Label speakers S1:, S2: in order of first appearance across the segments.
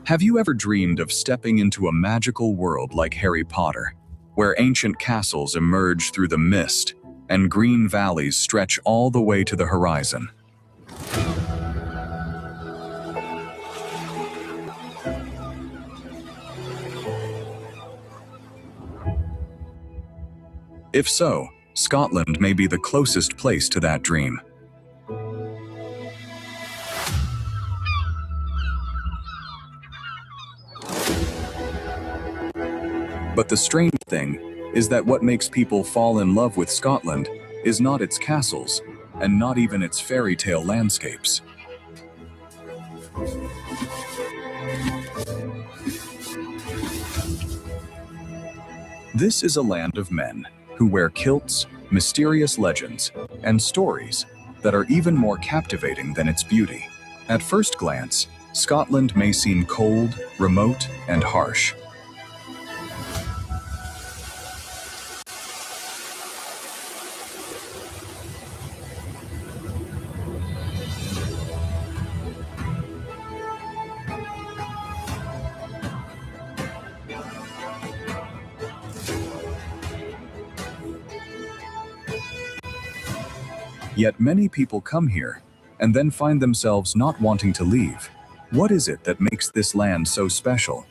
S1: Have you ever dreamed of stepping into a magical world like Harry Potter, where ancient castles emerge through the mist and green valleys stretch all the way to the horizon? If so, Scotland may be the closest place to that dream. But the strange thing is that what makes people fall in love with Scotland is not its castles, and not even its fairy tale landscapes. This is a land of men who wear kilts, mysterious legends, and stories that are even more captivating than its beauty. At first glance, Scotland may seem cold, remote, and harsh. Yet many people come here and then find themselves not wanting to leave. What is it that makes this land so special?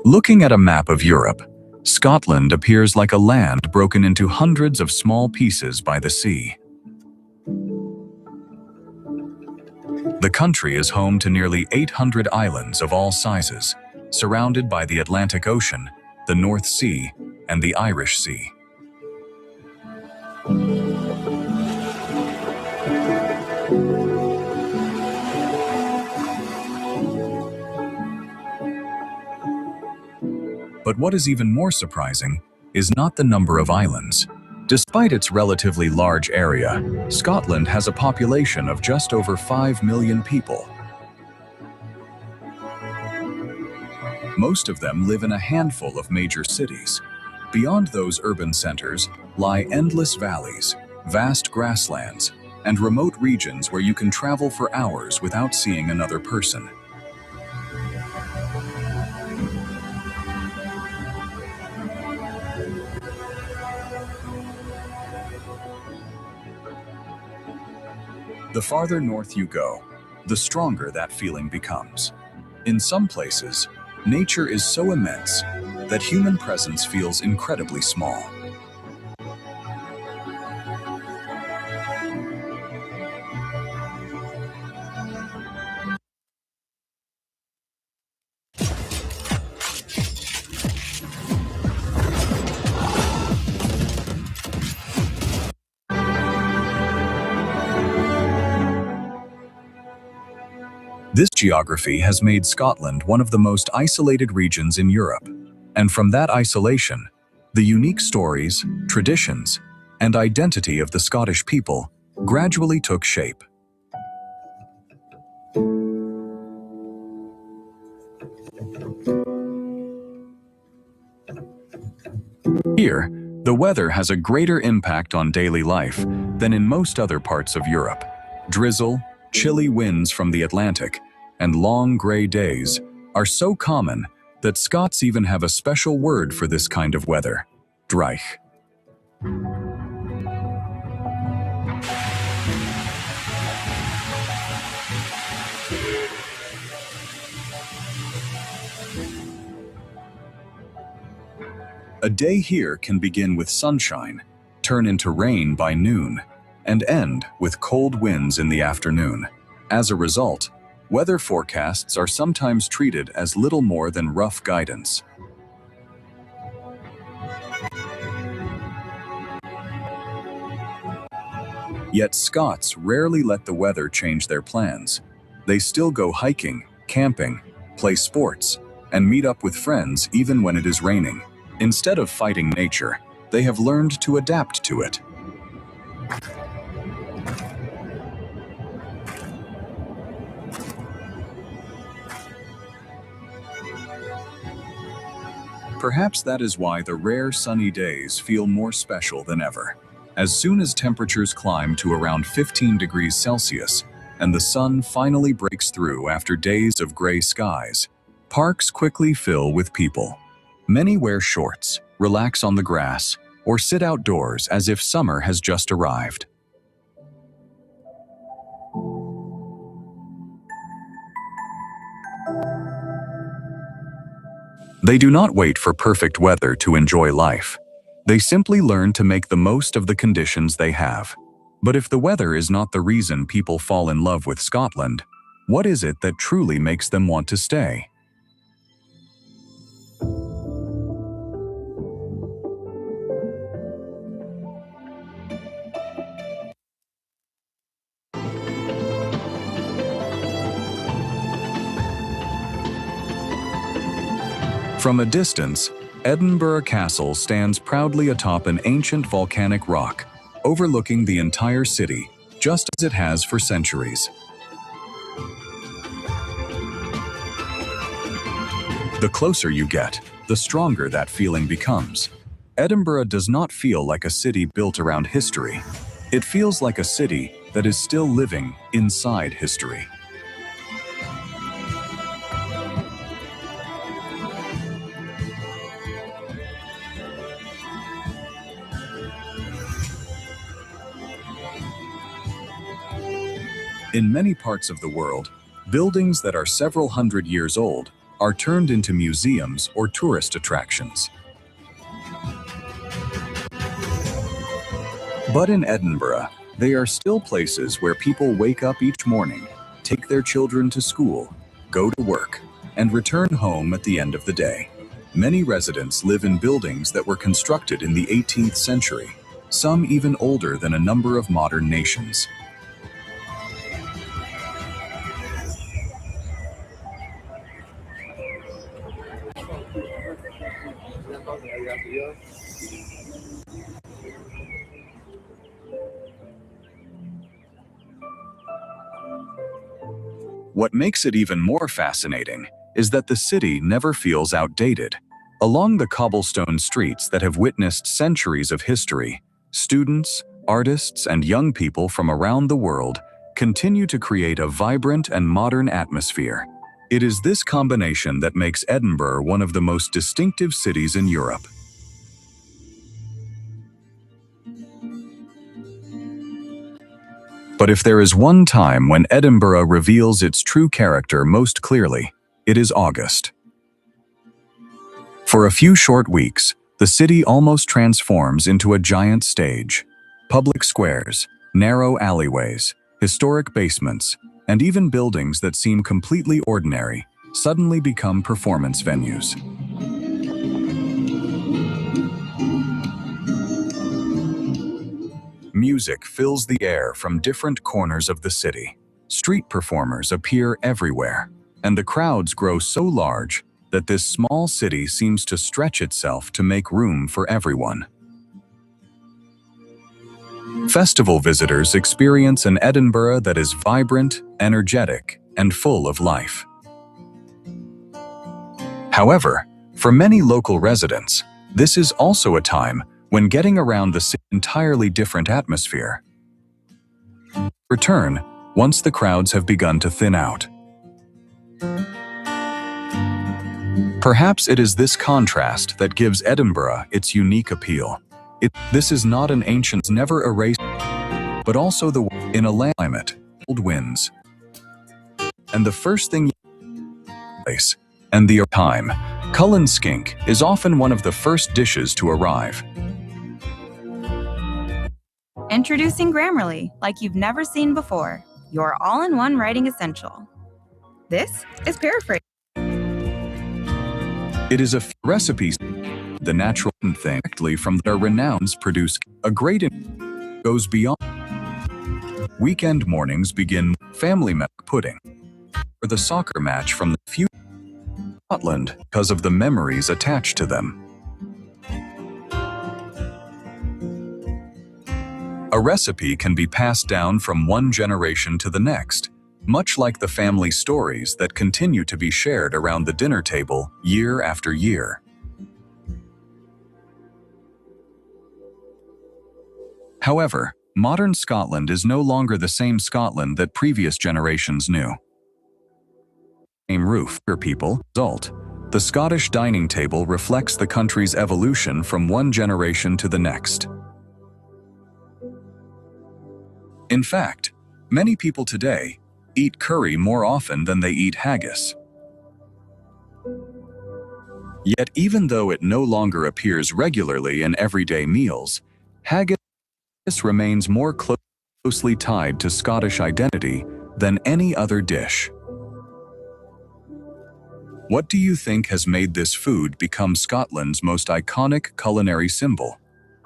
S1: Looking at a map of Europe, Scotland appears like a land broken into hundreds of small pieces by the sea. The country is home to nearly 800 islands of all sizes, surrounded by the Atlantic Ocean, the North Sea, and the Irish Sea. But what is even more surprising is not the number of islands. Despite its relatively large area, Scotland has a population of just over 5 million people. Most of them live in a handful of major cities. Beyond those urban centers lie endless valleys, vast grasslands, and remote regions where you can travel for hours without seeing another person. The farther north you go, the stronger that feeling becomes. In some places, nature is so immense that human presence feels incredibly small. This geography has made Scotland one of the most isolated regions in Europe, and from that isolation, the unique stories, traditions, and identity of the Scottish people gradually took shape. Here, the weather has a greater impact on daily life than in most other parts of Europe. Drizzle, chilly winds from the Atlantic, and long gray days are so common that Scots even have a special word for this kind of weather: dreich. A day here can begin with sunshine, turn into rain by noon, and end with cold winds in the afternoon. As a result, weather forecasts are sometimes treated as little more than rough guidance. Yet Scots rarely let the weather change their plans. They still go hiking, camping, play sports, and meet up with friends even when it is raining. Instead of fighting nature, they have learned to adapt to it. Perhaps that is why the rare sunny days feel more special than ever. As soon as temperatures climb to around 15 degrees Celsius, and the sun finally breaks through after days of gray skies, parks quickly fill with people. Many wear shorts, relax on the grass, or sit outdoors as if summer has just arrived. They do not wait for perfect weather to enjoy life. They simply learn to make the most of the conditions they have. But if the weather is not the reason people fall in love with Scotland, what is it that truly makes them want to stay? From a distance, Edinburgh Castle stands proudly atop an ancient volcanic rock, overlooking the entire city, just as it has for centuries. The closer you get, the stronger that feeling becomes. Edinburgh does not feel like a city built around history. It feels like a city that is still living inside history. In many parts of the world, buildings that are several hundred years old are turned into museums or tourist attractions. But in Edinburgh, they are still places where people wake up each morning, take their children to school, go to work, and return home at the end of the day. Many residents live in buildings that were constructed in the 18th century, some even older than a number of modern nations. What makes it even more fascinating is that the city never feels outdated. Along the cobblestone streets that have witnessed centuries of history, students, artists, and young people from around the world continue to create a vibrant and modern atmosphere. It is this combination that makes Edinburgh one of the most distinctive cities in Europe. But if there is one time when Edinburgh reveals its true character most clearly, it is August. For a few short weeks, the city almost transforms into a giant stage. Public squares, narrow alleyways, historic basements, and even buildings that seem completely ordinary suddenly become performance venues. Music fills the air from different corners of the city. Street performers appear everywhere, and the crowds grow so large that this small city seems to stretch itself to make room for everyone. Festival visitors experience an Edinburgh that is vibrant, energetic, and full of life. However, for many local residents, this is also a time when getting around the city's entirely different atmosphere. Return once the crowds have begun to thin out. Perhaps it is this contrast that gives Edinburgh its unique appeal. This is not an ancient, never erased, but also in a climate, cold winds. And the first thing place, and the time, Cullen skink is often one of the first dishes to arrive.
S2: Introducing Grammarly, like you've never seen before. Your all-in-one writing essential. This is paraphrase.
S1: It is a recipe, the natural thing from the renowns produce a great goes beyond. Weekend mornings begin family member pudding or the soccer match from the future Scotland because of the memories attached to them. A recipe can be passed down from one generation to the next, much like the family stories that continue to be shared around the dinner table year after year. However, modern Scotland is no longer the same Scotland that previous generations knew. Same roof for people. Result: the Scottish dining table reflects the country's evolution from one generation to the next. In fact, many people today eat curry more often than they eat haggis. Yet even though it no longer appears regularly in everyday meals, haggis remains more closely tied to Scottish identity than any other dish. What do you think has made this food become Scotland's most iconic culinary symbol?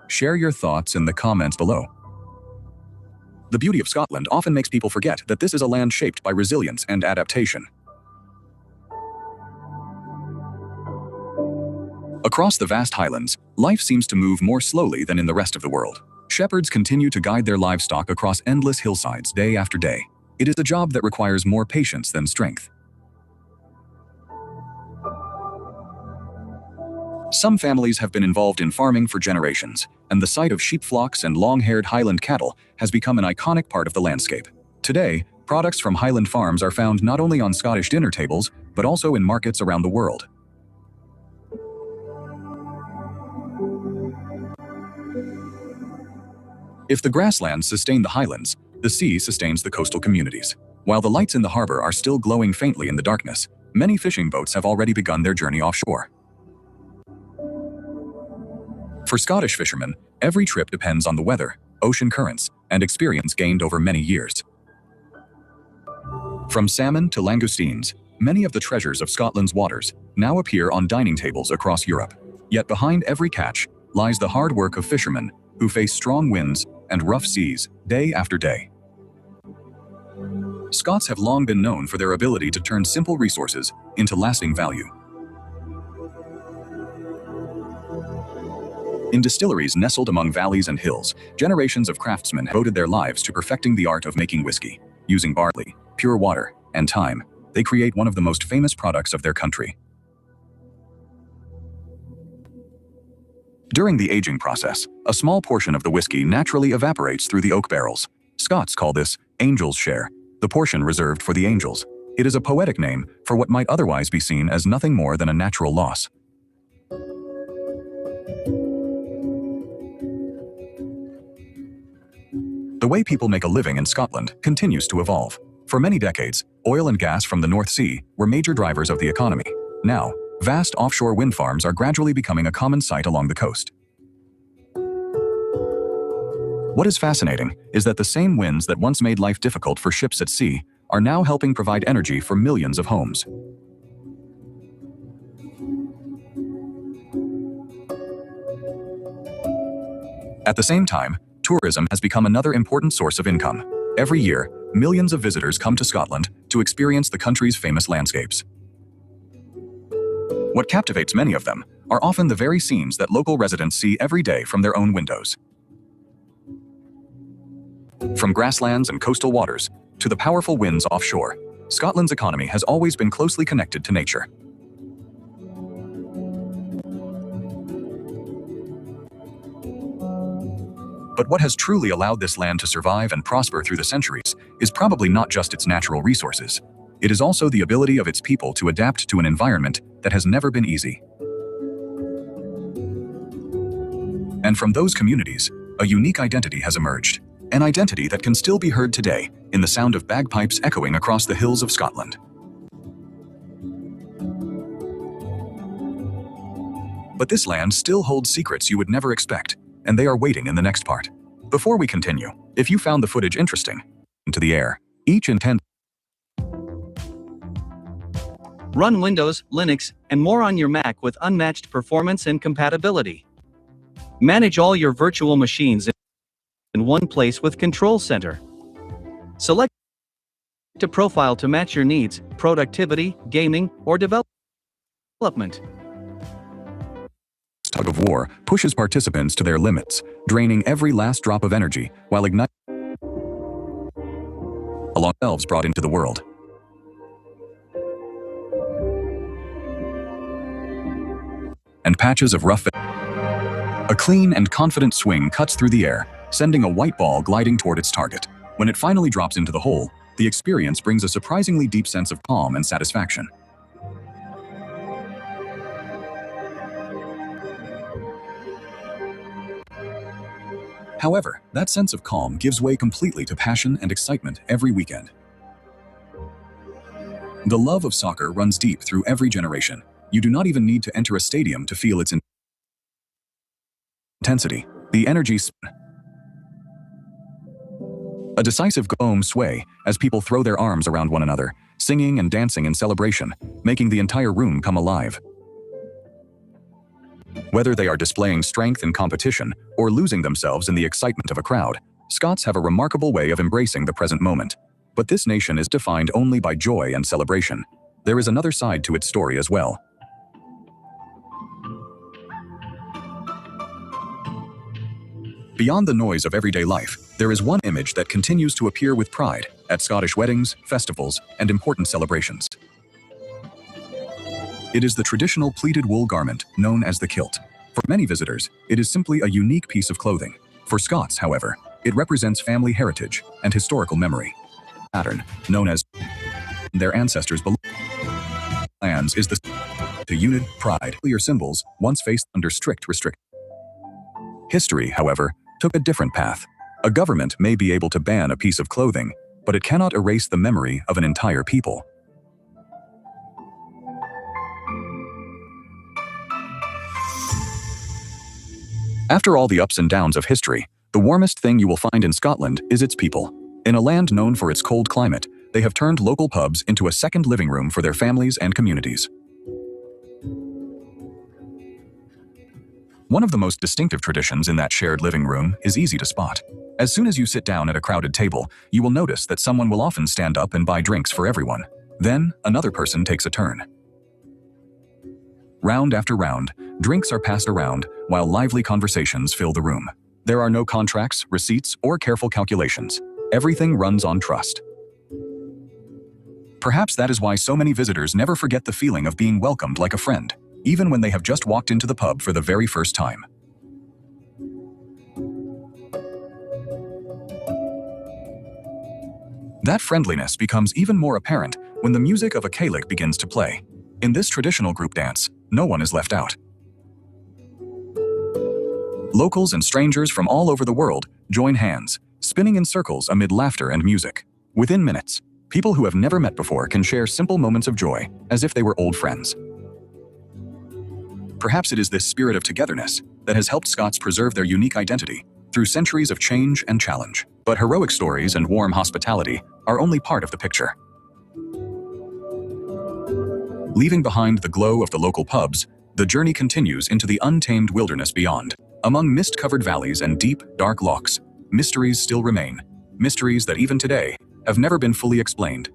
S1: Share your thoughts in the comments below. The beauty of Scotland often makes people forget that this is a land shaped by resilience and adaptation. Across the vast highlands, life seems to move more slowly than in the rest of the world. Shepherds continue to guide their livestock across endless hillsides day after day. It is a job that requires more patience than strength. Some families have been involved in farming for generations, and the sight of sheep flocks and long-haired Highland cattle has become an iconic part of the landscape. Today, products from Highland farms are found not only on Scottish dinner tables, but also in markets around the world. If the grasslands sustain the highlands, the sea sustains the coastal communities. While the lights in the harbor are still glowing faintly in the darkness, many fishing boats have already begun their journey offshore. For Scottish fishermen, every trip depends on the weather, ocean currents, and experience gained over many years. From salmon to langoustines, many of the treasures of Scotland's waters now appear on dining tables across Europe. Yet behind every catch lies the hard work of fishermen who face strong winds and rough seas day after day. Scots have long been known for their ability to turn simple resources into lasting value. In distilleries nestled among valleys and hills, generations of craftsmen devoted their lives to perfecting the art of making whiskey. Using barley, pure water, and thyme, they create one of the most famous products of their country. During the aging process, a small portion of the whiskey naturally evaporates through the oak barrels. Scots call this angel's share, the portion reserved for the angels. It is a poetic name for what might otherwise be seen as nothing more than a natural loss. The way people make a living in Scotland continues to evolve. For many decades, oil and gas from the North Sea were major drivers of the economy. Now, vast offshore wind farms are gradually becoming a common sight along the coast. What is fascinating is that the same winds that once made life difficult for ships at sea are now helping provide energy for millions of homes. At the same time, tourism has become another important source of income. Every year, millions of visitors come to Scotland to experience the country's famous landscapes. What captivates many of them are often the very scenes that local residents see every day from their own windows. From grasslands and coastal waters to the powerful winds offshore, Scotland's economy has always been closely connected to nature. But what has truly allowed this land to survive and prosper through the centuries is probably not just its natural resources. It is also the ability of its people to adapt to an environment that has never been easy. And from those communities, a unique identity has emerged, an identity that can still be heard today in the sound of bagpipes echoing across the hills of Scotland. But this land still holds secrets you would never expect, and they are waiting in the next part. Before we continue, if you found the footage interesting, into the air, each intend
S3: Run Windows, Linux, and more on your Mac with unmatched performance and compatibility. Manage all your virtual machines in one place with Control Center. Select a profile to match your needs: productivity, gaming, or development.
S1: Tug of war pushes participants to their limits, draining every last drop of energy while igniting along themselves brought into the world. And patches of rough. A clean and confident swing cuts through the air, sending a white ball gliding toward its target. When it finally drops into the hole, the experience brings a surprisingly deep sense of calm and satisfaction. However, that sense of calm gives way completely to passion and excitement every weekend. The love of soccer runs deep through every generation. You do not even need to enter a stadium to feel its intensity. The energy. A decisive home sway as people throw their arms around one another, singing and dancing in celebration, making the entire room come alive. Whether they are displaying strength in competition or losing themselves in the excitement of a crowd, Scots have a remarkable way of embracing the present moment. But this nation is defined only by joy and celebration. There is another side to its story as well. Beyond the noise of everyday life, there is one image that continues to appear with pride at Scottish weddings, festivals, and important celebrations. It is the traditional pleated wool garment known as the kilt. For many visitors, it is simply a unique piece of clothing. For Scots, however, it represents family heritage and historical memory. Pattern, known as their ancestors' lands, is the to unit, pride, clear symbols once faced under strict restriction. History, however, took a different path. A government may be able to ban a piece of clothing, but it cannot erase the memory of an entire people. After all the ups and downs of history, the warmest thing you will find in Scotland is its people. In a land known for its cold climate, they have turned local pubs into a second living room for their families and communities. One of the most distinctive traditions in that shared living room is easy to spot. As soon as you sit down at a crowded table, you will notice that someone will often stand up and buy drinks for everyone. Then, another person takes a turn. Round after round, drinks are passed around, while lively conversations fill the room. There are no contracts, receipts, or careful calculations. Everything runs on trust. Perhaps that is why so many visitors never forget the feeling of being welcomed like a friend, even when they have just walked into the pub for the very first time. That friendliness becomes even more apparent when the music of a Gaelic begins to play. In this traditional group dance, no one is left out. Locals and strangers from all over the world join hands, spinning in circles amid laughter and music. Within minutes, people who have never met before can share simple moments of joy, as if they were old friends. Perhaps it is this spirit of togetherness that has helped Scots preserve their unique identity through centuries of change and challenge. But heroic stories and warm hospitality are only part of the picture. Leaving behind the glow of the local pubs, the journey continues into the untamed wilderness beyond. Among mist-covered valleys and deep, dark lochs, mysteries still remain. Mysteries that even today have never been fully explained.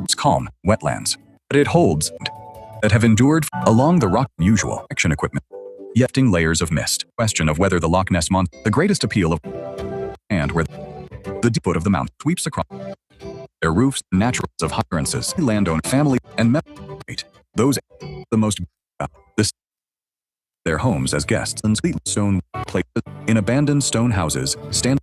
S1: It's calm, wetlands, but it holds that have endured along the rock usual action equipment, yefting layers of mist. Question of whether the Loch Ness Monster, the greatest appeal of, and where the deep foot of the mountain sweeps across their roofs, naturals of occurrences, landowner, family, and those the most their homes as guests and stone places in abandoned stone houses stand